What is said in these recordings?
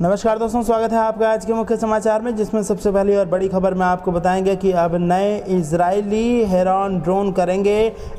नमस्कार दोस्तों, स्वागत है आपका आज के मुख्य समाचार में, जिसमें सबसे पहली और बड़ी खबर में आपको बताएंगे कि अब नए इजरायली हेरॉन ड्रोन करेंगे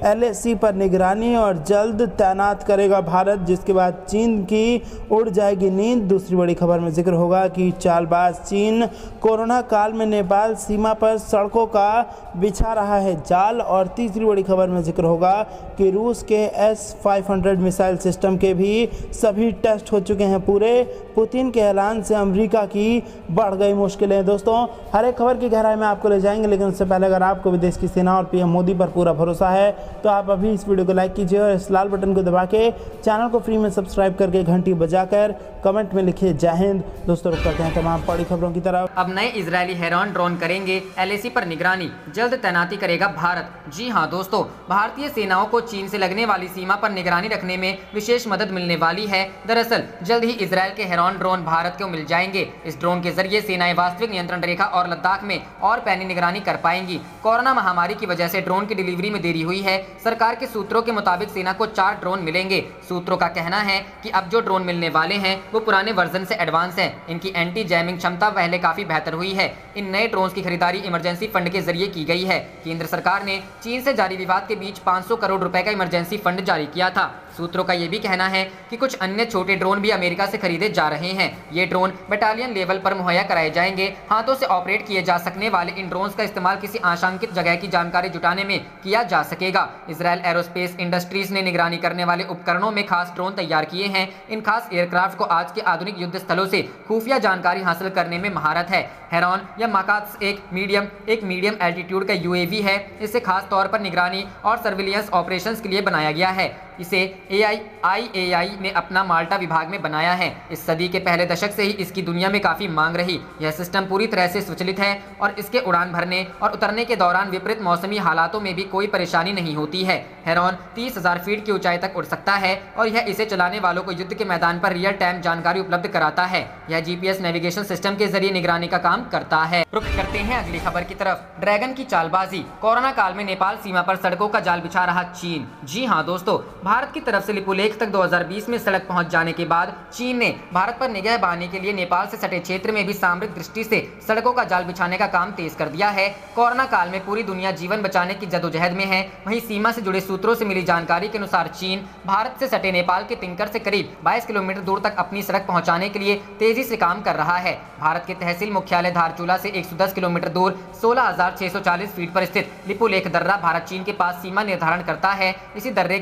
एलएसी पर निगरानी और जल्द तैनात करेगा भारत, जिसके बाद चीन की उड़ जाएगी नींद। दूसरी बड़ी खबर में जिक्र होगा कि चालबाज चीन कोरोना काल में नेपाल सीमा पर सड़कों का बिछा रहा है जाल। और तीसरी बड़ी खबर में जिक्र होगा कि रूस के S-500 मिसाइल सिस्टम के भी सभी टेस्ट हो चुके हैं पूरे। पुतिन के ऐलान से अमेरिका की बढ़ गई मुश्किलें। दोस्तों, हर एक खबर की गहराई में आपको ले जाएंगे, लेकिन उससे पहले अगर आपको भी देश की सेना और पीएम मोदी पर पूरा भरोसा है तो आप अभी इस वीडियो को लाइक कीजिए और इस लाल बटन को दबा के चैनल को फ्री में सब्सक्राइब करके घंटी बजाकर कमेंट में लिखिए जय हिंद। दोस्तों, रुक करते हैं तमाम बड़ी खबरों की तरफ। अब नए इजरायली हेरॉन ड्रोन करेंगे एलएसी पर निगरानी, जल्द तैनाती करेगा भारत। जी हां दोस्तों, भारतीय सेनाओं को चीन से लगने वाली सीमा पर निगरानी रखने में विशेष मदद मिलने वाली है। दरअसल जल्द ही इजरायल के हेरॉन ड्रोन भारत को मिल जाएंगे। इस ड्रोन के जरिए सेनाएं वास्तविक नियंत्रण रेखा और लद्दाख में और पैनी निगरानी कर पाएंगी। कोरोना महामारी की वजह से ड्रोन की डिलीवरी में देरी हुई है। सरकार के सूत्रों के मुताबिक सेना को 4 ड्रोन मिलेंगे। सूत्रों का कहना है कि अब जो ड्रोन मिलने वाले हैं वो पुराने वर्जन से एडवांस हैं। इनकी एंटी जैमिंग क्षमता पहले काफी बेहतर हुई है। इन नए ड्रोन की खरीदारी इमरजेंसी फंड के जरिए की गई है। केंद्र सरकार ने चीन से जारी विवाद के बीच 500 करोड़ रुपए का इमरजेंसी फंड जारी किया था। सूत्रों का यह भी कहना है कि कुछ अन्य छोटे ड्रोन भी अमेरिका से खरीदे जा रहे हैं। ये ड्रोन बटालियन लेवल पर मुहैया कराए जाएंगे। हाथों से ऑपरेट किए जा सकने वाले इन ड्रोन्स का इस्तेमाल किसी आशंकित जगह की जानकारी जुटाने में किया जा सकेगा। इजरायल एरोस्पेस इंडस्ट्रीज ने निगरानी करने वाले उपकरणों में खास ड्रोन तैयार किए हैं। इन खास एयरक्राफ्ट को आज के आधुनिक युद्ध स्थलों से खुफिया जानकारी हासिल करने में महारत है। हेरॉन या माकात्स एक मीडियम एल्टीट्यूड का यूएवी है। इसे खास तौर पर निगरानी और सर्विलियंस ऑपरेशंस के लिए बनाया गया है। इसे IAI ने अपना माल्टा विभाग में बनाया है। इस सदी के पहले दशक से ही इसकी दुनिया में काफी मांग रही। यह सिस्टम पूरी तरह से स्वचालित है और इसके उड़ान भरने और उतरने के दौरान विपरीत मौसमी हालातों में भी कोई परेशानी नहीं होती है। हेरॉन 30,000 फीट की ऊंचाई तक उड़ सकता है और यह इसे चलाने वालों को युद्ध के मैदान पर रियल टाइम जानकारी उपलब्ध कराता है। यह GPS नेविगेशन सिस्टम के जरिए निगरानी का काम करता है। रुख करते हैं अगली खबर की तरफ। ड्रैगन की चालबाजी, कोरोना काल में नेपाल सीमा पर सड़कों का जाल बिछा रहा चीन। जी हाँ दोस्तों, भारत की तरफ से लिपुलेख तक 2020 में सड़क पहुंच जाने के बाद चीन ने भारत पर निगाह बांधने के लिए नेपाल से सटे क्षेत्र में भी सामरिक दृष्टि से सड़कों का जाल बिछाने का काम तेज कर दिया है। कोरोना काल में पूरी दुनिया जीवन बचाने की जदोजहद में है। वहीं सीमा से जुड़े सूत्रों से मिली जानकारी के अनुसार चीन भारत से सटे नेपाल के तिंकर से करीब 22 किलोमीटर दूर तक अपनी सड़क पहुंचाने के लिए तेजी से काम कर रहा है। भारत के तहसील मुख्यालय धारचूला से 110 किलोमीटर दूर 16,640 फीट पर स्थित लिपुलेख दर्रा भारत चीन के पास सीमा निर्धारण करता है। इसी दर्रे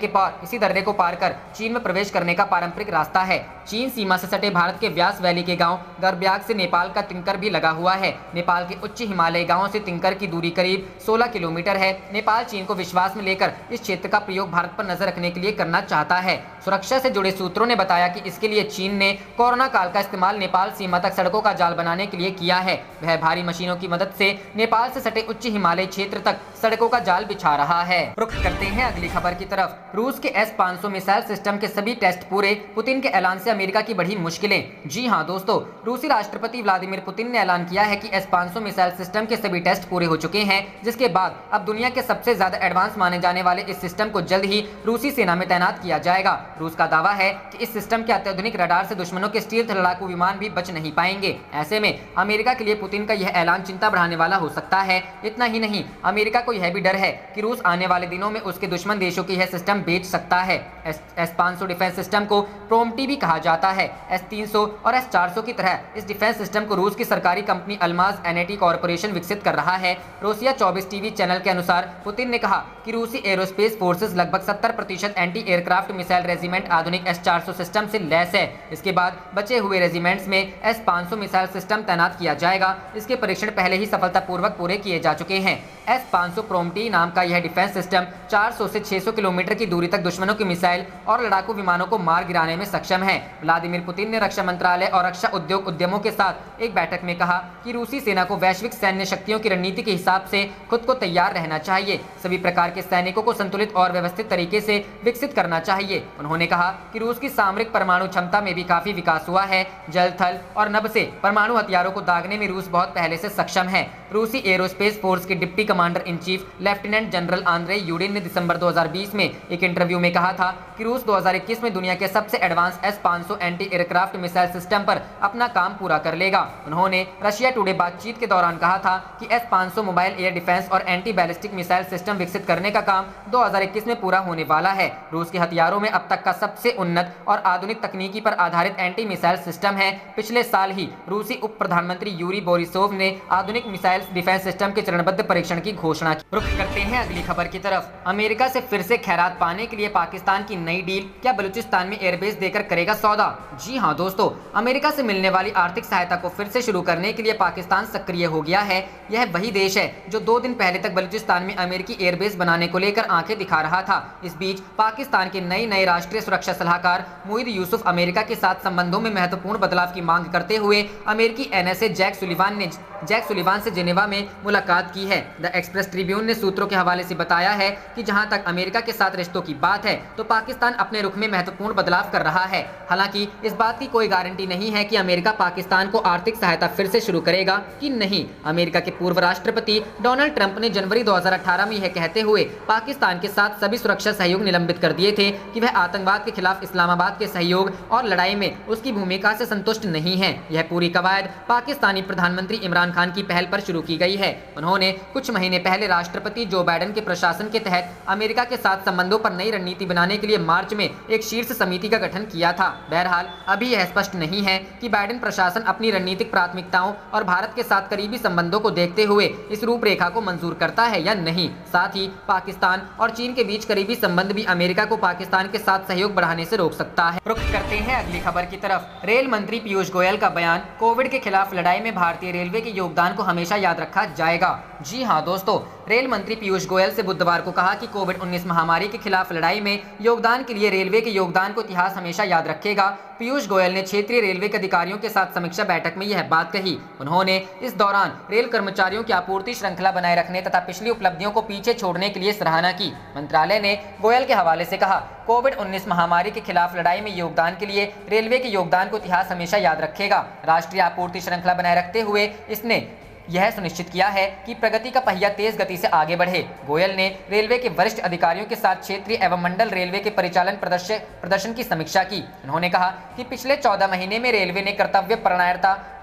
को पार कर चीन में प्रवेश करने का पारंपरिक रास्ता है। चीन सीमा से सटे भारत के व्यास वैली के गांव गरब्याग से नेपाल का तिंकर भी लगा हुआ है। नेपाल के उच्च हिमालय गांवों से तिंकर की दूरी करीब 16 किलोमीटर है। नेपाल चीन को विश्वास में लेकर इस क्षेत्र का प्रयोग भारत पर नजर रखने के लिए करना चाहता है। सुरक्षा से जुड़े सूत्रों ने बताया कि इसके लिए चीन ने कोरोना काल का इस्तेमाल नेपाल सीमा तक सड़कों का जाल बनाने के लिए किया है। वह भारी मशीनों की मदद से नेपाल से सटे उच्च हिमालय क्षेत्र तक सड़कों का जाल बिछा रहा है। रुख करते हैं अगली खबर की तरफ। रूस के S-500 मिसाइल सिस्टम के सभी टेस्ट पूरे। पुतिन के ऐलान से अमेरिका की बढ़ी मुश्किलें। जी हां दोस्तों, रूसी राष्ट्रपति व्लादिमीर पुतिन ने ऐलान किया है कि S-500 मिसाइल सिस्टम के सभी टेस्ट पूरे हो चुके हैं, जिसके बाद अब दुनिया के सबसे ज्यादा एडवांस माने जाने वाले इस सिस्टम को जल्द ही रूसी सेना में तैनात किया जाएगा। रूस का दावा है कि इस सिस्टम के अत्याधुनिक रडार से दुश्मनों के स्टील्थ लड़ाकू विमान भी बच नहीं पाएंगे। ऐसे में अमेरिका के लिए पुतिन का यह ऐलान चिंता बढ़ाने वाला हो सकता है। इतना ही नहीं, अमेरिका को यह भी डर है कि रूस आने वाले दिनों में उसके दुश्मन देशों को यह सिस्टम बेच सकता है। S-500 डिफेंस सिस्टम को प्रोम्टी भी कहा जाता है। S-300 और S-400 की तरह इस डिफेंस सिस्टम को रूस की सरकारी कंपनी अल्माज एनएटी कॉर्पोरेशन विकसित कर रहा है। रोसिया 24 टीवी चैनल के अनुसार पुतिन ने कहा कि रूसी एरोस्पेस फोर्सेस लगभग 70% एंटी एयरक्राफ्ट मिसाइल रेजिमेंट आधुनिक S-400 सिस्टम से लैस है। इसके बाद बचे हुए रेजिमेंट्स में S-500 मिसाइल सिस्टम तैनात किया जाएगा। इसके परीक्षण पहले ही सफलतापूर्वक पूरे किए जा चुके हैं। S-500 प्रोम्टी नाम का यह डिफेंस सिस्टम 400 से 600 किलोमीटर की दूरी तक दुश्मनों की मिसाइल और लड़ाकू विमानों को मार गिराने में सक्षम है। व्लादिमीर पुतिन ने रक्षा मंत्रालय और रक्षा उद्योग उद्यमों के साथ एक बैठक में कहा कि रूसी सेना को वैश्विक सैन्य शक्तियों की रणनीति के हिसाब से खुद को तैयार रहना चाहिए। सभी प्रकार के सैनिकों को संतुलित और व्यवस्थित तरीके से विकसित करना चाहिए। उन्होंने कहा कि रूस की सामरिक परमाणु क्षमता में भी काफी विकास हुआ है। जल, थल और नभ से परमाणु हथियारों को दागने में रूस बहुत पहले से सक्षम है। रूसी एरोस्पेस फोर्स के deputy commander in chief lieutenant general Andre UDIN ने दिसंबर 2020 में एक इंटरव्यू में कहा था कि रूस 2021 में दुनिया के सबसे advance S-500 anti aircraft missile system पर अपना काम पूरा कर लेगा। उन्होंने रशिया टुडे बातचीत के दौरान कहा था कि S-500 मोबाइल एयर डिफेंस और एंटी बैलिस्टिक मिसाइल सिस्टम विकसित करने का काम 2021 में पूरा होने वाला है। रूस के हथियारों में अब तक का सबसे उन्नत और आधुनिक तकनीकी पर आधारित एंटी मिसाइल सिस्टम है। पिछले साल ही रूसी उप प्रधानमंत्री यूरी बोरिसोव ने आधुनिक मिसाइल डिफेंस सिस्टम के चरणबद्ध परीक्षण की घोषणा की। रुख करते हैं अगली खबर की तरफ। अमेरिका से फिर से खैरात पाने के लिए पाकिस्तान की नई डील, क्या बलूचिस्तान में एयरबेस देकर करेगा सौदा? जी हां दोस्तों, अमेरिका से मिलने वाली आर्थिक सहायता को फिर से शुरू करने के लिए पाकिस्तान सक्रिय हो गया है। यह वही देश है जो 2 दिन पहले तक बलूचिस्तान में अमेरिकी एयरबेस बनाने को लेकर आंखें दिखा रहा था। इस बीच पाकिस्तान के नए राष्ट्रीय सुरक्षा सलाहकार मुईद यूसुफ अमेरिका के साथ संबंधों में महत्वपूर्ण बदलाव की मांग करते हुए अमेरिकी NSA जैक सुलिवान से जेनेवा में मुलाकात की है। द एक्सप्रेस ट्रिब्यून ने सूत्रों के हवाले से बताया है कि जहां तक अमेरिका के साथ रिश्तों की बात है तो पाकिस्तान अपने रुख में महत्वपूर्ण बदलाव कर रहा है। हालांकि इस बात की कोई गारंटी नहीं है कि अमेरिका पाकिस्तान को आर्थिक सहायता फिर से शुरू करेगा कि नहीं। अमेरिका के पूर्व राष्ट्रपति डोनाल्ड ट्रंप ने जनवरी 2018 में यह कहते हुए पाकिस्तान के साथ सभी सुरक्षा सहयोग निलंबित कर दिए थे कि वह आतंकवाद के खिलाफ इस्लामाबाद के सहयोग और लड़ाई में उसकी भूमिका से संतुष्ट नहीं है। यह पूरी कवायद पाकिस्तानी प्रधानमंत्री इमरान खान की पहल पर शुरू की गई है। उन्होंने कुछ महीने पहले राष्ट्रपति जो बाइडेन के प्रशासन के तहत अमेरिका के साथ संबंधों पर नई रणनीति बनाने के लिए मार्च में एक शीर्ष समिति का गठन किया था। बहरहाल अभी यह स्पष्ट नहीं है कि बाइडेन प्रशासन अपनी रणनीतिक प्राथमिकताओं और भारत के साथ करीबी संबंधों को देखते हुए इस रूपरेखा को मंजूर करता है या नहीं। साथ ही पाकिस्तान और चीन के बीच करीबी संबंध भी अमेरिका को पाकिस्तान के साथ सहयोग बढ़ाने से रोक सकता है। रुख करते हैं अगली खबर की तरफ। रेल मंत्री पीयूष गोयल का बयान, कोविड के खिलाफ लड़ाई में भारतीय रेलवे के योगदान को हमेशा याद रखा जाएगा। जी हां दोस्तों, रेल मंत्री पीयूष गोयल से बुधवार को कहा कि कोविड-19 महामारी के खिलाफ लड़ाई में योगदान के लिए रेलवे के योगदान को इतिहास हमेशा याद रखेगा। पीयूष गोयल ने क्षेत्रीय रेलवे के अधिकारियों के साथ समीक्षा बैठक में यह बात कही। उन्होंने इस दौरान रेल कर्मचारियों की आपूर्ति श्रृंखला बनाए रखने तथा पिछली उपलब्धियों को पीछे छोड़ने के लिए सराहना की। मंत्रालय ने गोयल के हवाले से कहा, कोविड-19 महामारी के खिलाफ लड़ाई में योगदान के लिए रेलवे के योगदान को इतिहास हमेशा याद रखेगा। राष्ट्रीय आपूर्ति श्रृंखला बनाए रखते हुए इसने यह सुनिश्चित किया है कि प्रगति का पहिया तेज गति से आगे बढ़े। गोयल ने रेलवे के वरिष्ठ अधिकारियों के साथ क्षेत्रीय एवं मंडल रेलवे के परिचालन प्रदर्शन की समीक्षा की। उन्होंने कहा कि पिछले 14 महीने में रेलवे ने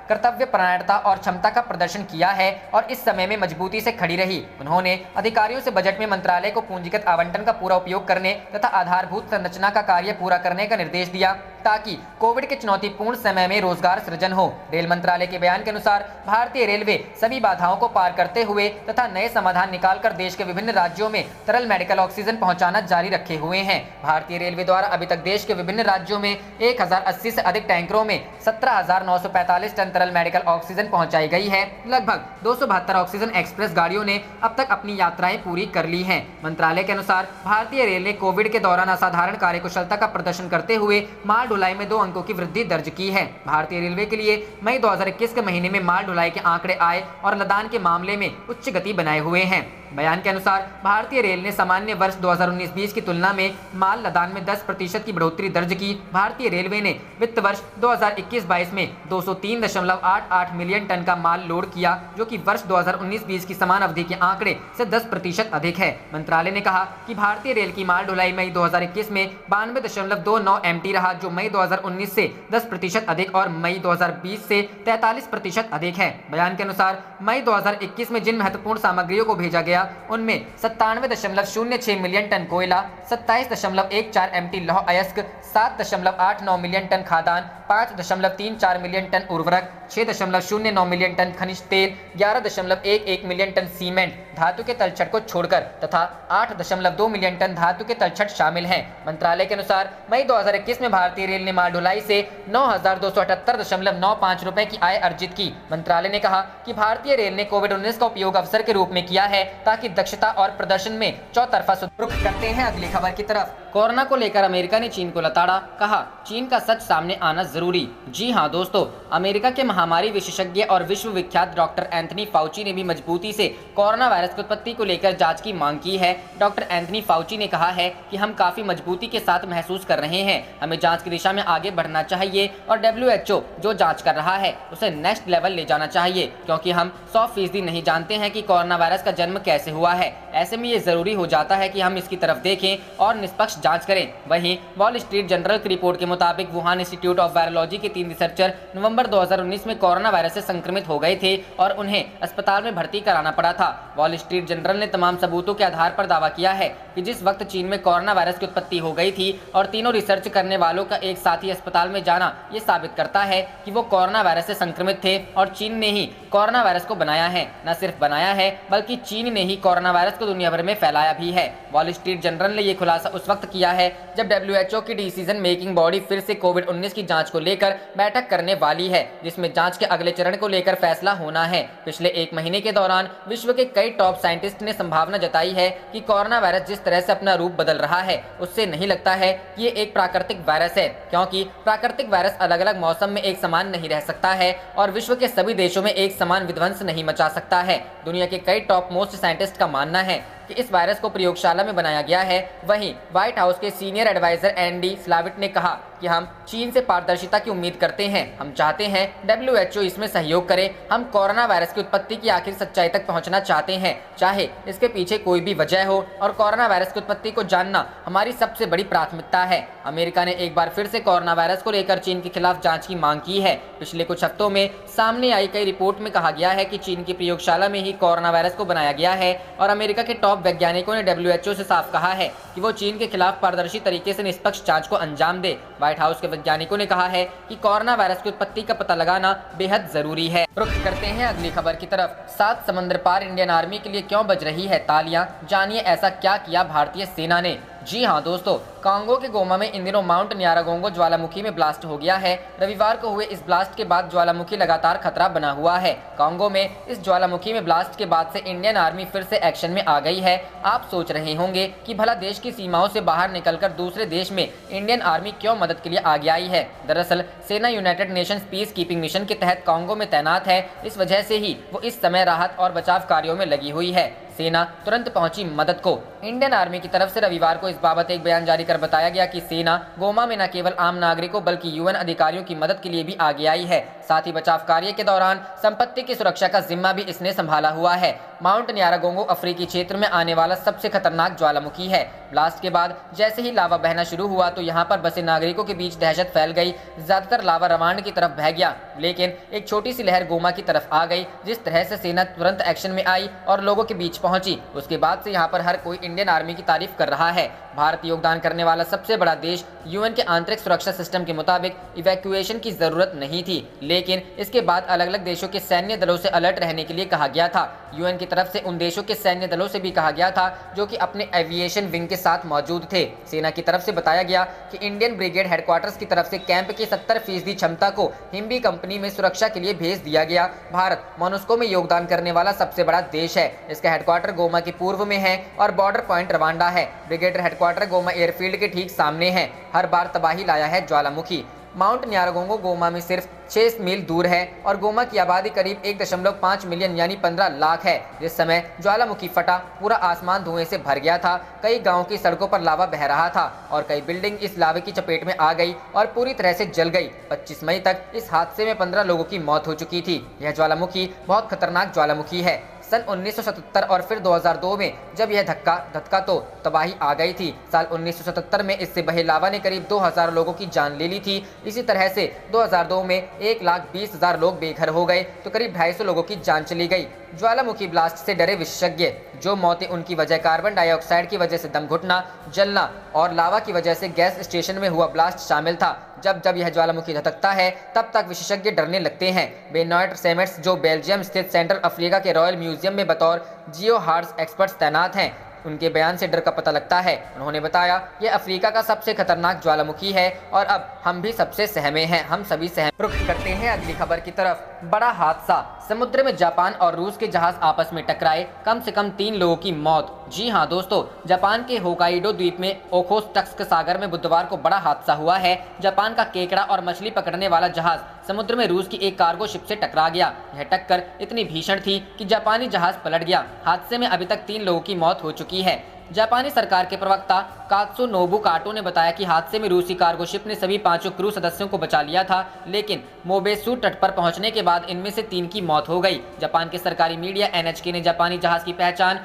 कर्तव्यपरायणता और क्षमता का प्रदर्शन किया है और इस समय में मजबूती से खड़ी रही। उन्होंने अधिकारियों से बजट में मंत्रालय को पूंजीगत आवंटन का पूरा उपयोग करने तथा आधारभूत संरचना का कार्य पूरा करने का निर्देश दिया ताकि कोविड के चुनौतीपूर्ण समय में रोजगार सृजन हो। रेल मंत्रालय के बयान के अनुसार भारतीय रेलवे सभी बाधाओं को पार करते हुए तथा नए समाधान निकालकर देश के विभिन्न राज्यों में तरल मेडिकल ऑक्सीजन पहुंचाना जारी रखे हुए हैं। भारतीय रेलवे द्वारा अभी तक देश के विभिन्न राज्यों में 1080 से अधिक टैंकरों में 17,945 टन तरल मेडिकल ऑक्सीजन पहुंचाई गई है। लगभग 272 ऑक्सीजन एक्सप्रेस गाड़ियों ने अब तक अपनी यात्राएं पूरी कर ली हैं। मंत्रालय के अनुसार भारतीय रेल ने कोविड के दौरान असाधारण कार्यकुशलता का प्रदर्शन करते हुए माल ढुलाई में 2 अंकों की वृद्धि दर्ज की है। भारतीय रेलवे के लिए मई 2021 के महीने में माल ढुलाई के आंकड़े आए और लदान के मामले में उच्च गति बनाए हुए हैं। बयान के अनुसार भारतीय रेल ने सामान्य वर्ष 2019-20 की तुलना में माल लदान में 10% की बढ़ोतरी दर्ज की। भारतीय रेलवे ने वित्त वर्ष 2021-22 में 203.88 मिलियन टन का माल लोड किया, जो कि वर्ष 2019-20 की समान अवधि के आंकड़े से 10% अधिक है। मंत्रालय ने कहा कि भारतीय रेल की माल ढुलाई मई 2021 में 92.29 MT रहा, जो मई 2019 से 10% अधिक और मई 2020 से 43% अधिक है। बयान के अनुसार मई 2021 में जिन महत्वपूर्ण सामग्रियों को भेजा गया उनमें 97.06 मिलियन टन कोयला, 27.14 MT लौह अयस्क, 7.89 मिलियन टन खाद्यान्न, 5.34 मिलियन टन उर्वरक, 6.09 मिलियन टन खनिज तेल, 11.11 मिलियन टन सीमेंट धातु के तलछट को छोड़कर तथा 8.2 मिलियन टन धातु के तलछट शामिल हैं। मंत्रालय के अनुसार मई 2021 में भारतीय रेल ने माल ढुलाई से 9,278.95 रुपए की आय अर्जित की। मंत्रालय ने कहा कि भारतीय रेल ने कोविड-19 का उपयोग अवसर के रूप में किया है ताकि दक्षता और प्रदर्शन में चौतरफा सुधार। रुख करते हैं अगली खबर की तरफ। कोरोना को लेकर अमेरिका ने चीन को लताड़ा, कहा चीन का सच सामने आना जरूरी। जी हां दोस्तों, अमेरिका के महामारी विशेषज्ञ और विश्व विख्यात डॉक्टर एंथनी फाउची ने भी मजबूती से कोरोना वायरस की उत्पत्ति को लेकर जांच की मांग की है। डॉक्टर एंथनी फाउची ने कहा है कि हम काफी मजबूती के साथ महसूस कर रहे हैं, हमें जांच की दिशा में आगे बढ़ना चाहिए और WHO जो जांच कर रहा है उसे नेक्स्ट लेवल ले जाना चाहिए, क्योंकि हम 100% नहीं जानते हैं कि कोरोना वायरस का जन्म कैसे हुआ है। ऐसे में ये जरूरी हो जाता है कि हम इसकी तरफ देखें और निष्पक्ष जांच करें। वहीं वॉल स्ट्रीट जर्नल की रिपोर्ट के मुताबिक वुहान इंस्टीट्यूट ऑफ वायरोलॉजी के 3 रिसर्चर नवंबर 2019 में कोरोना वायरस से संक्रमित हो गए थे और उन्हें अस्पताल में भर्ती कराना पड़ा था। वॉल स्ट्रीट जर्नल ने तमाम सबूतों के आधार पर दावा किया है कि जिस वक्त चीन में कोरोना वायरस की उत्पत्ति हो गई थी और तीनों रिसर्च करने वालों का एक साथ ही अस्पताल में जाना, ये साबित करता है कि वो कोरोना वायरस से संक्रमित थे और चीन ने ही कोरोना वायरस को बनाया है। न सिर्फ बनाया है बल्कि चीन ने ही कोरोना वायरस को दुनिया भर में फैलाया भी है। वॉल स्ट्रीट जर्नल ने यह खुलासा उस वक्त किया है जब WHO की डिसीजन मेकिंग बॉडी फिर से कोविड-19 की जांच को लेकर बैठक करने वाली है, जिसमें जांच के अगले चरण को लेकर फैसला होना है। पिछले 1 महीने के दौरान विश्व के कई टॉप साइंटिस्ट ने संभावना जताई है कि कोरोना वायरस जिस तरह से अपना रूप बदल रहा है उससे नहीं लगता है कि ये एक प्राकृतिक वायरस है, क्योंकि प्राकृतिक वायरस अलग अलग मौसम में एक समान नहीं रह सकता है और विश्व के सभी देशों में एक समान विध्वंस नहीं मचा सकता है। दुनिया के कई टॉप मोस्ट साइंटिस्ट का मानना है कि इस वायरस को प्रयोगशाला में बनाया गया है। वहीं व्हाइट हाउस के सीनियर एडवाइजर एंडी स्लाविट ने कहा कि हम चीन से पारदर्शिता की उम्मीद करते हैं, हम चाहते हैं WHO इसमें सहयोग करे। हम कोरोना वायरस की उत्पत्ति की आखिर सच्चाई तक पहुंचना चाहते हैं, चाहे इसके पीछे कोई भी वजह हो, और कोरोना वायरस की उत्पत्ति को जानना हमारी सबसे बड़ी प्राथमिकता है। अमेरिका ने एक बार फिर से कोरोना वायरस को लेकर चीन के खिलाफ जांच की मांग की है। पिछले कुछ हफ्तों में सामने आई कई रिपोर्ट में कहा गया है कि चीन की प्रयोगशाला में ही कोरोना वायरस को बनाया गया है और अमेरिका के टॉप वैज्ञानिकों ने WHO से साफ कहा है कि वो चीन के खिलाफ पारदर्शी तरीके से निष्पक्ष जांच को अंजाम दे। व्हाइट हाउस के वैज्ञानिकों ने कहा है कि कोरोना वायरस की उत्पत्ति का पता लगाना बेहद जरूरी है। रुख करते हैं अगली खबर की तरफ। 7 समंदर पार इंडियन आर्मी के लिए क्यों बज रही है तालियां, जानिए ऐसा क्या किया भारतीय सेना ने। जी हां दोस्तों, कांगो के गोमा में इन दिनों माउंट न्यारागोंगो ज्वालामुखी में ब्लास्ट हो गया है। रविवार को हुए इस ब्लास्ट के बाद ज्वालामुखी लगातार खतरा बना हुआ है। कांगो में इस ज्वालामुखी में ब्लास्ट के बाद से इंडियन आर्मी फिर से एक्शन में आ गई है। आप सोच रहे होंगे कि भला देश की सीमाओं से बाहर निकलकर दूसरे देश में इंडियन आर्मी क्यों मदद के लिए आगे आई है। दरअसल सेना United Nations peace keeping mission के तहत कांगो में तैनात है। इस वजह से ही वो इस समय राहत और बचाव कार्यों में लगी हुई है। सेना तुरंत पहुंची मदद को। इंडियन आर्मी की तरफ से रविवार को इस बाबत एक बयान जारी कर बताया गया कि सेना गोमा में न केवल आम नागरिकों बल्कि UN अधिकारियों की मदद के लिए भी आगे आई है। साथ ही बचाव कार्य के दौरान संपत्ति की सुरक्षा का जिम्मा भी इसने संभाला हुआ है। माउंट न्यारागोंगो अफ्रीकी क्षेत्र में आने वाला सबसे खतरनाक ज्वालामुखी है। ब्लास्ट के बाद जैसे ही लावा बहना शुरू हुआ तो यहाँ पर बसे नागरिकों के बीच दहशत फैल गई। ज्यादातर लावा रवांड की तरफ बह गया, लेकिन एक छोटी सी लहर गोमा की तरफ आ गई। जिस तरह से सेना तुरंत एक्शन में आई और लोगों के बीच पहुंची, उसके बाद से यहाँ पर हर कोई इंडियन आर्मी की तारीफ कर रहा है। भारत योगदान करने वाला सबसे बड़ा देश। UN के आंतरिक सुरक्षा सिस्टम के मुताबिक इवैक्यूएशन की जरूरत नहीं थी, लेकिन इसके बाद अलग अलग देशों के सैन्य दलों से अलर्ट रहने के लिए कहा गया था। UN की तरफ से उन देशों के सैन्य दलों से भी कहा गया था जो कि अपने एविएशन विंग के साथ मौजूद थे। सेना की तरफ से बताया गया कि इंडियन ब्रिगेड हेडक्वार्टर्स की तरफ से कैंप की 70% क्षमता को हिम्बी कंपनी में सुरक्षा के लिए भेज दिया गया। भारत मोनुस्को में योगदान करने वाला सबसे बड़ा देश है। इसका हेडक्वार्टर गोमा के पूर्व में है और बॉर्डर पॉइंट रवांडा है। ब्रिगेड हेडक्वार्टर गोमा एयरफील्ड के ठीक सामने है। हर बार तबाही लाया है ज्वालामुखी। माउंट न्यारागोंगो गोमा में सिर्फ 6 मील दूर है और गोमा की आबादी करीब 1.5 मिलियन यानी 15 लाख है। जिस समय ज्वालामुखी फटा, पूरा आसमान धुएं से भर गया था। कई गांवों की सड़कों पर लावा बह रहा था और कई बिल्डिंग इस लावे की चपेट में आ गई और पूरी तरह से जल गई। 25 मई तक इस हादसे में 15 लोगों की मौत हो चुकी थी। यह ज्वालामुखी बहुत खतरनाक ज्वालामुखी है। सन 1977 और फिर 2002 में जब यह धक्का तो तबाही आ गई थी। साल 1977 में इससे बहे लावा ने करीब 2000 लोगों की जान ले ली थी। इसी तरह से 2002 में 1,20,000 लोग बेघर हो गए तो करीब 250 लोगों की जान चली गई। ज्वालामुखी ब्लास्ट से डरे विशेषज्ञ। जो मौतें उनकी वजह कार्बन डाइऑक्साइड की वजह से दम घुटना, जलना और लावा की वजह से गैस स्टेशन में हुआ ब्लास्ट शामिल था। जब यह ज्वालामुखी धधकता है तब तक विशेषज्ञ डरने लगते हैं। बेनॉइट सेमेट्स जो बेल्जियम स्थित सेंट्रल अफ्रीका के रॉयल म्यूजियम में बतौर जियो हार्ट्स एक्सपर्ट्स तैनात हैं, उनके बयान से डर का पता लगता है। उन्होंने बताया, ये अफ्रीका का सबसे खतरनाक ज्वालामुखी है और अब हम भी सबसे सहमे हैं, हम सभी सहमे। रुख करते हैं अगली खबर की तरफ। बड़ा हादसा, समुद्र में जापान और रूस के जहाज आपस में टकराए, कम से कम 3 लोगों की मौत। जी हां दोस्तों, जापान के होकाइडो द्वीप में ओखोत्स्क सागर में बुधवार को बड़ा हादसा हुआ है। जापान का केकड़ा और मछली पकड़ने वाला जहाज समुद्र में रूस की एक कार्गो शिप से टकरा गया। यह टक्कर इतनी भीषण थी कि जापानी जहाज पलट गया। हादसे में अभी तक 3 लोगों की मौत हो चुकी है। जापानी सरकार के प्रवक्ता कात्सुनोबु काटो ने बताया कि हादसे में रूसी कार्गो शिप ने सभी 5 क्रू सदस्यों को बचा लिया था, लेकिन मोबेसु तट पर पहुंचने के बाद इनमें से 3 की मौत हो गई। जापान के सरकारी मीडिया NHK ने जापानी जहाज की पहचान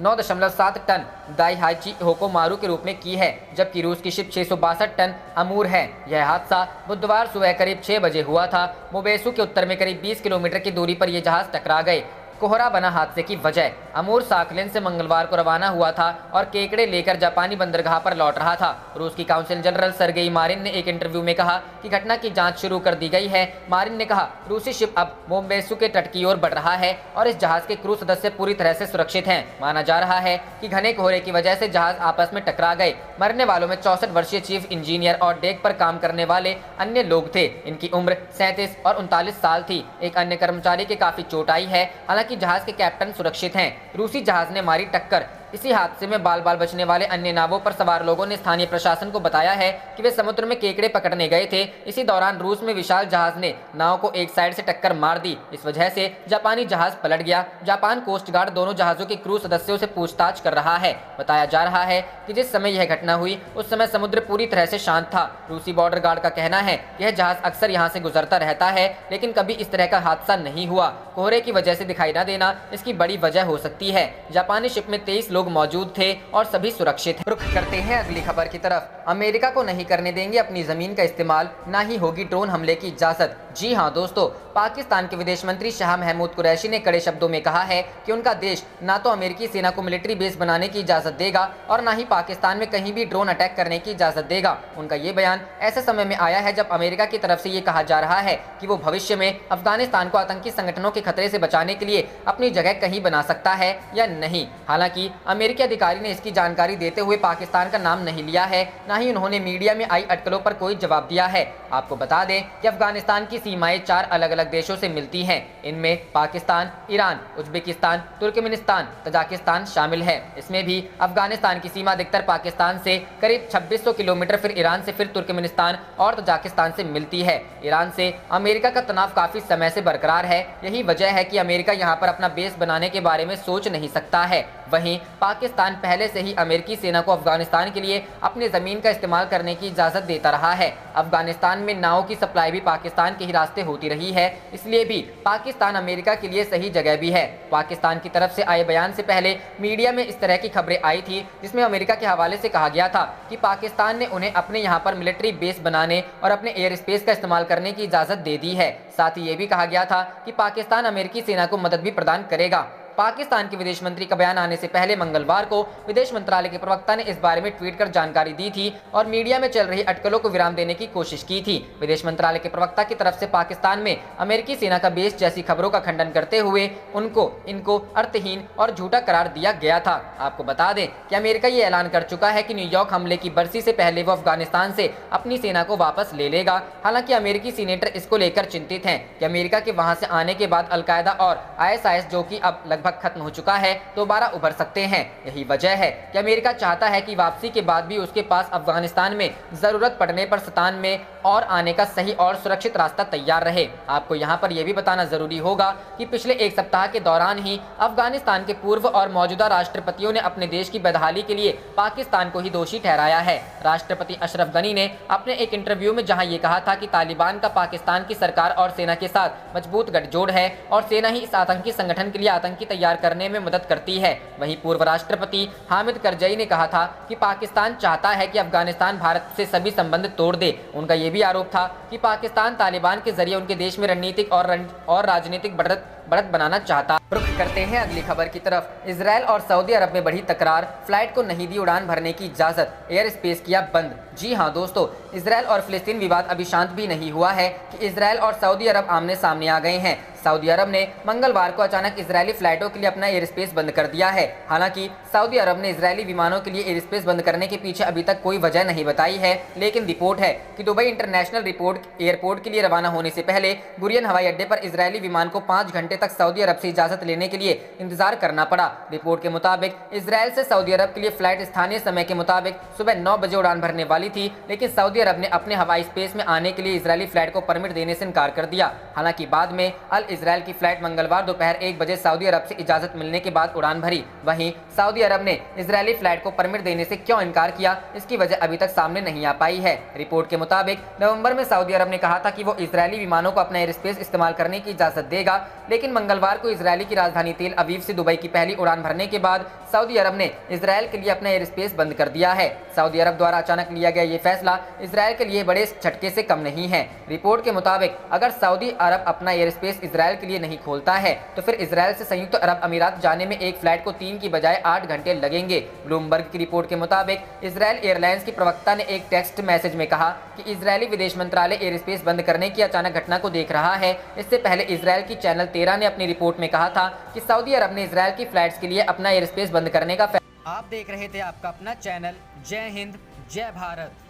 9.7 टन दाइहाची होकोमारू के रूप में की है, जबकि रूस की शिप 662 टन अमूर है। यह हादसा बुधवार सुबह करीब 6 बजे हुआ था। मोबेसु के उत्तर में करीब 20 किलोमीटर की दूरी पर यह जहाज टकरा गए। कोहरा बना हादसे की वजह। अमूर साकलिन से मंगलवार को रवाना हुआ था और केकड़े लेकर जापानी बंदरगाह पर लौट रहा था। रूस की काउंसिल जनरल सरगेई मारिन ने एक इंटरव्यू में कहा कि घटना की जांच शुरू कर दी गई है। मारिन ने कहा, रूसी शिप अब मोम्बेसु के तट की ओर बढ़ रहा है और इस जहाज के क्रू सदस्य पूरी तरह से सुरक्षित हैं। माना जा रहा है कि घने कोहरे की वजह से जहाज आपस में टकरा गए। मरने वालों में 64 वर्षीय चीफ इंजीनियर और डेक पर काम करने वाले अन्य लोग थे। इनकी उम्र 37 और 39 साल थी। एक अन्य कर्मचारी के काफी चोट आई है, हालांकि जहाज के कैप्टन सुरक्षित हैं। रूसी जहाज ने मारी टक्कर। इसी हादसे में बाल बाल बचने वाले अन्य नावों पर सवार लोगों ने स्थानीय प्रशासन को बताया है कि वे समुद्र में केकड़े पकड़ने गए थे। इसी दौरान रूस में विशाल जहाज ने नाव को एक साइड से टक्कर मार दी। इस वजह से जापानी जहाज पलट गया। जापान कोस्ट गार्ड दोनों जहाजों के क्रू सदस्यों से पूछताछ कर रहा है। बताया जा रहा है कि जिस समय यह घटना हुई उस समय समुद्र पूरी तरह से शांत था। रूसी बॉर्डर गार्ड का कहना है यह जहाज अक्सर यहाँ से गुजरता रहता है, लेकिन कभी इस तरह का हादसा नहीं हुआ। कोहरे की वजह से दिखाई न देना इसकी बड़ी वजह हो सकती है। जापानी शिप में 23 लोग मौजूद थे और सभी सुरक्षित हैं। रुख करते हैं अगली खबर की तरफ। अमेरिका को नहीं करने देंगे अपनी जमीन का इस्तेमाल, ना ही होगी ड्रोन हमले की इजाजत। जी हां दोस्तों, पाकिस्तान के विदेश मंत्री शाह महमूद कुरैशी ने कड़े शब्दों में कहा है कि उनका देश ना तो अमेरिकी सेना को मिलिट्री बेस बनाने की इजाजत देगा और ना ही पाकिस्तान में कहीं भी ड्रोन अटैक करने की इजाजत देगा। उनका ये बयान ऐसे समय में आया है जब अमेरिका की तरफ से ये कहा जा रहा है कि वो भविष्य में अफगानिस्तान को आतंकी संगठनों के खतरे से बचाने के लिए अपनी जगह कहीं बना सकता है या नहीं। हालांकि अमेरिकी अधिकारी ने इसकी जानकारी देते हुए पाकिस्तान का नाम नहीं लिया है, ना ही उन्होंने मीडिया में आई अटकलों पर कोई जवाब दिया है। आपको बता दें कि अफगानिस्तान की सीमाएं 4 अलग अलग देशों से मिलती हैं। इनमें Pakistan, Iran, Uzbekistan, Turkmenistan, Tajikistan शामिल है। इसमें भी अफगानिस्तान की सीमा अधिकतर पाकिस्तान से करीब 2600 किलोमीटर, फिर ईरान से, फिर तुर्कमेनिस्तान और तजाकिस्तान से मिलती है। ईरान से अमेरिका का तनाव काफी समय से बरकरार है। यही वजह है कि अमेरिका यहाँ पर अपना बेस बनाने के बारे में सोच नहीं सकता है। वहीं पाकिस्तान पहले से ही अमेरिकी सेना को अफगानिस्तान के लिए अपनी जमीन का इस्तेमाल करने की इजाजत देता रहा है। अफगानिस्तान में नावों की सप्लाई भी पाकिस्तान के ही रास्ते होती रही है, इसलिए भी पाकिस्तान अमेरिका के लिए सही जगह भी है। पाकिस्तान की तरफ से आए बयान से पहले मीडिया में इस तरह की खबरें आई थी जिसमें अमेरिका के हवाले से कहा गया था कि पाकिस्तान ने उन्हें अपने यहाँ पर मिलिट्री बेस बनाने और अपने एयर स्पेस का इस्तेमाल करने की इजाजत दे दी है। साथ ही ये भी कहा गया था कि पाकिस्तान अमेरिकी सेना को मदद भी प्रदान करेगा। पाकिस्तान के विदेश मंत्री का बयान आने से पहले मंगलवार को विदेश मंत्रालय के प्रवक्ता ने इस बारे में ट्वीट कर जानकारी दी थी और मीडिया में चल रही अटकलों को विराम देने की कोशिश की थी। विदेश मंत्रालय के प्रवक्ता की तरफ से पाकिस्तान में अमेरिकी सेना का बेस जैसी खबरों का खंडन करते हुए इनको अर्थहीन और झूठा करार दिया गया था। आपको बता दें कि अमेरिका ये ऐलान कर चुका है कि न्यूयॉर्क हमले की बरसी से पहले वो अफगानिस्तान से अपनी सेना को वापस ले लेगा। हालांकि अमेरिकी सीनेटर इसको लेकर चिंतित हैं कि अमेरिका के वहां से आने के बाद अलकायदा और ISIS, जो कि अब लगभग खत्म हो चुका है, दोबारा उभर सकते हैं। यही वजह है कि अमेरिका चाहता है कि वापसी के बाद भी उसके पास अफगानिस्तान में जरूरत पड़ने पर सतान में और आने का सही और सुरक्षित रास्ता तैयार रहे। आपको यहाँ पर यह भी बताना जरूरी होगा कि पिछले एक सप्ताह के दौरान ही अफगानिस्तान के पूर्व और मौजूदा राष्ट्रपतियों ने अपने देश की बदहाली के लिए पाकिस्तान को ही दोषी ठहराया है। राष्ट्रपति अशरफ गनी ने अपने एक इंटरव्यू में जहाँ ये कहा था कि तालिबान का पाकिस्तान की सरकार और सेना के साथ मजबूत गठजोड़ है और सेना ही इस आतंकी संगठन के लिए आतंकी तैयार करने में मदद करती है, वहीं पूर्व राष्ट्रपति हामिद करजई ने कहा था कि पाकिस्तान चाहता है कि अफगानिस्तान भारत से सभी संबंध तोड़ दे। उनका यह भी आरोप था कि पाकिस्तान तालिबान के जरिए उनके देश में रणनीतिक और राजनीतिक बढ़त बढ़त बनाना चाहता। रुख करते हैं अगली खबर की तरफ। इजराइल और सऊदी अरब में बढ़ी तकरार, फ्लाइट को नहीं दी उड़ान भरने की इजाजत, एयर स्पेस किया बंद। जी हां दोस्तों, इजराइल और फिलिस्तीन विवाद अभी शांत भी नहीं हुआ है कि इजराइल और सऊदी अरब आमने सामने आ गए हैं। सऊदी अरब ने मंगलवार को अचानक इजरायली फ्लाइटों के लिए अपना एयर स्पेस बंद कर दिया है। हालांकि सऊदी अरब ने इजरायली विमानों के लिए एयर स्पेस बंद करने के पीछे अभी तक कोई वजह नहीं बताई है, लेकिन रिपोर्ट है कि दुबई इंटरनेशनल एयरपोर्ट के लिए रवाना होने से पहले गुरियन हवाई अड्डे पर इजरायली विमान को 5 घंटे तक सऊदी अरब से इजाजत लेने के लिए इंतजार करना पड़ा। रिपोर्ट के मुताबिक इजराइल से सऊदी अरब के लिए फ्लाइट स्थानीय समय के मुताबिक सुबह 9 बजे उड़ान भरने वाली थी, लेकिन सऊदी अरब ने अपने हवाई स्पेस में आने के लिए इजरायली फ्लाइट को परमिट देने से इनकार कर दिया। हालांकि बाद में अल इजराइल की फ्लाइट मंगलवार दोपहर 1 बजे सऊदी अरब से इजाजत मिलने के बाद उड़ान भरी। वहीं सऊदी अरब ने इजरायली फ्लाइट को परमिट देने से क्यों इनकार किया, इसकी वजह अभी तक सामने नहीं आ पाई है। रिपोर्ट के मुताबिक नवंबर में सऊदी अरब ने कहा था कि वो इजरायली विमानों को अपना एयर स्पेस इस्तेमाल करने की इजाजत देगा, लेकिन मंगलवार को इजरायली की राजधानी तेल अवीव से दुबई की पहली उड़ान भरने के बाद सऊदी अरब ने इजरायल के लिए अपना एयर स्पेस बंद कर दिया है। सऊदी अरब द्वारा अचानक लिया गया ये फैसला इजरायल के लिए बड़े झटके से कम नहीं है। रिपोर्ट के मुताबिक अगर सऊदी अरब अपना एयर स्पेस इजरायल के लिए नहीं खोलता है तो फिर इजरायल से संयुक्त अरब अमीरात जाने में एक फ्लाइट को 3 की बजाय 8 घंटे लगेंगे। ब्लूमबर्ग की रिपोर्ट के मुताबिक इजरायल एयरलाइंस की प्रवक्ता ने एक टेक्स्ट मैसेज में कहा कि इजरायली विदेश मंत्रालय एयर स्पेस बंद करने की अचानक घटना को देख रहा है। इससे पहले इजरायल की चैनल 13 ने अपनी रिपोर्ट में कहा था कि सऊदी अरब ने इजरायल की फ्लाइट्स के लिए अपना एयर स्पेस बंद करने का। आप देख रहे थे आपका अपना चैनल जय हिंद जय भारत।